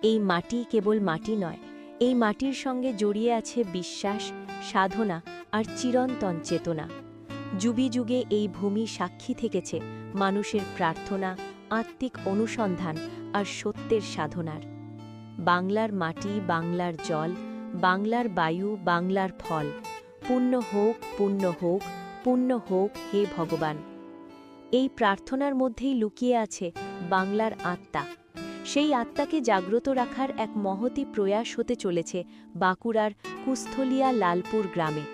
এই মাটি কেবল মাটি নয়, এই মাটির সঙ্গে জড়িয়ে আছে বিশ্বাস, সাধনা আর চিরন্তন চেতনা। যুগে যুগে এই ভূমি সাক্ষী থেকেছে মানুষের প্রার্থনা, আত্মিক অনুসন্ধান আর সত্যের সাধনার। বাংলার মাটি, বাংলার জল, বাংলার বায়ু, বাংলার ফল, পুণ্য হোক, পুণ্য হোক, পুণ্য হোক হে ভগবান। এই প্রার্থনার মধ্যেই লুকিয়ে আছে বাংলার আত্মা। সেই আত্মাকে জাগ্রত রাখার এক মহতী প্রয়াস হতে চলেছে বাঁকুড়ার কুস্থলিয়া লালপুর গ্রামে।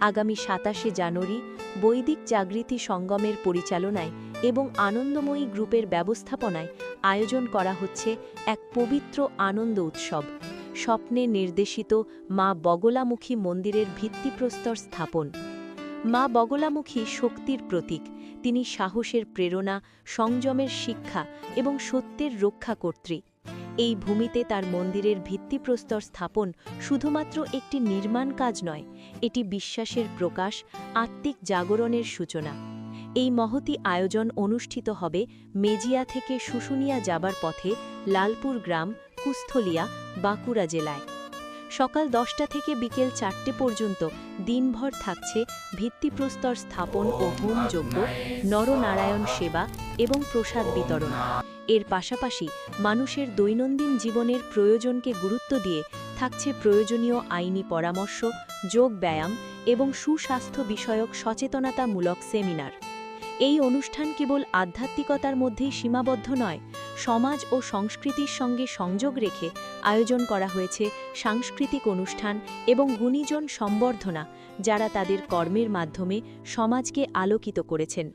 আগামী ২৭শে জানুয়ারি বৈদিক জাগৃতি সঙ্গমের পরিচালনায় এবং আনন্দময়ী গ্রুপের ব্যবস্থাপনায় আয়োজন করা হচ্ছে এক পবিত্র আনন্দ উৎসব। স্বপ্নে নির্দেশিত মা বগলামুখী মন্দিরের ভিত্তিপ্রস্তর স্থাপন। মা বগলামুখী শক্তির প্রতীক। তিনি সাহসের প্রেরণা, সংযমের শিক্ষা এবং সত্যের রক্ষাকর্ত্রী। এই ভূমিতে তার মন্দিরের ভিত্তিপ্রস্তর স্থাপন শুধুমাত্র একটি নির্মাণ কাজ নয়, এটি বিশ্বাসের প্রকাশ, আত্মিক জাগরণের সূচনা। এই মহতী আয়োজন অনুষ্ঠিত হবে মেজিয়া থেকে শুশুনিয়া যাবার পথে লালপুর গ্রাম, কুস্থলিয়া, বাঁকুড়া জেলায়। সকাল 10টা থেকে বিকেল 4টে পর্যন্ত দিনভর থাকছে ভিত্তিপ্রস্তর স্থাপন ও হোমযজ্ঞ, নরনারায়ণ সেবা এবং প্রসাদ বিতরণ। এর পাশাপাশি মানুষের দৈনন্দিন জীবনের প্রয়োজনকে গুরুত্ব দিয়ে থাকছে প্রয়োজনীয় আইনি পরামর্শ, যোগ ব্যায়াম এবং সুস্বাস্থ্য বিষয়ক সচেতনতামূলক সেমিনার। এই অনুষ্ঠান কেবল আধ্যাত্মিকতার মধ্যেই সীমাবদ্ধ নয়, সমাজ ও সংস্কৃতির সঙ্গে সংযোগ রেখে আয়োজন করা হয়েছে সাংস্কৃতিক অনুষ্ঠান এবং গুণীজন সম্বর্ধনা, যারা তাদের কর্মের মাধ্যমে সমাজকে আলোকিত করেছেন।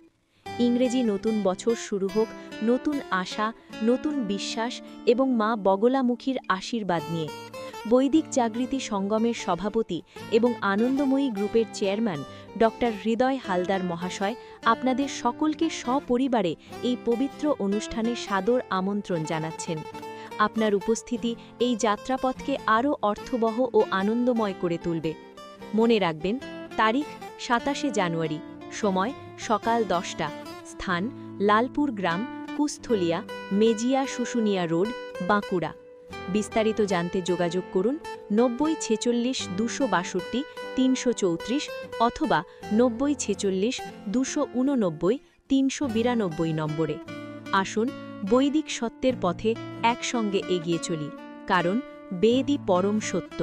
ইংরেজি নতুন বছর শুরু হোক নতুন আশা, নতুন বিশ্বাস এবং মা বগলামুখীর আশীর্বাদ নিয়ে। বৈদিক জাগৃতি সঙ্গমের সভাপতি এবং আনন্দময়ী গ্রুপের চেয়ারম্যান ডক্টর হৃদয় হালদার মহাশয় আপনাদের সকলকে সপরিবারে এই পবিত্র অনুষ্ঠানে সাদর আমন্ত্রণ জানাচ্ছেন। আপনার উপস্থিতি এই যাত্রাপথকে আরও অর্থবহ ও আনন্দময় করে তুলবে। মনে রাখবেন, তারিখ ২৭শে জানুয়ারি, সময় সকাল 10টা, স্থান লালপুর গ্রাম, কুস্থলিয়া, মেজিয়া শুশুনিয়া রোড, বাঁকুড়া। বিস্তারিত জানতে যোগাযোগ করুন ৯০ ৪৬ ২৬২ ৩৩৪ অথবা ৯০ ৪৬ ২৮৯ ৩৯২ নম্বরে। আসুন বৈদিক সত্যের পথে একসঙ্গে এগিয়ে চলি, কারণ বেদই পরম সত্য।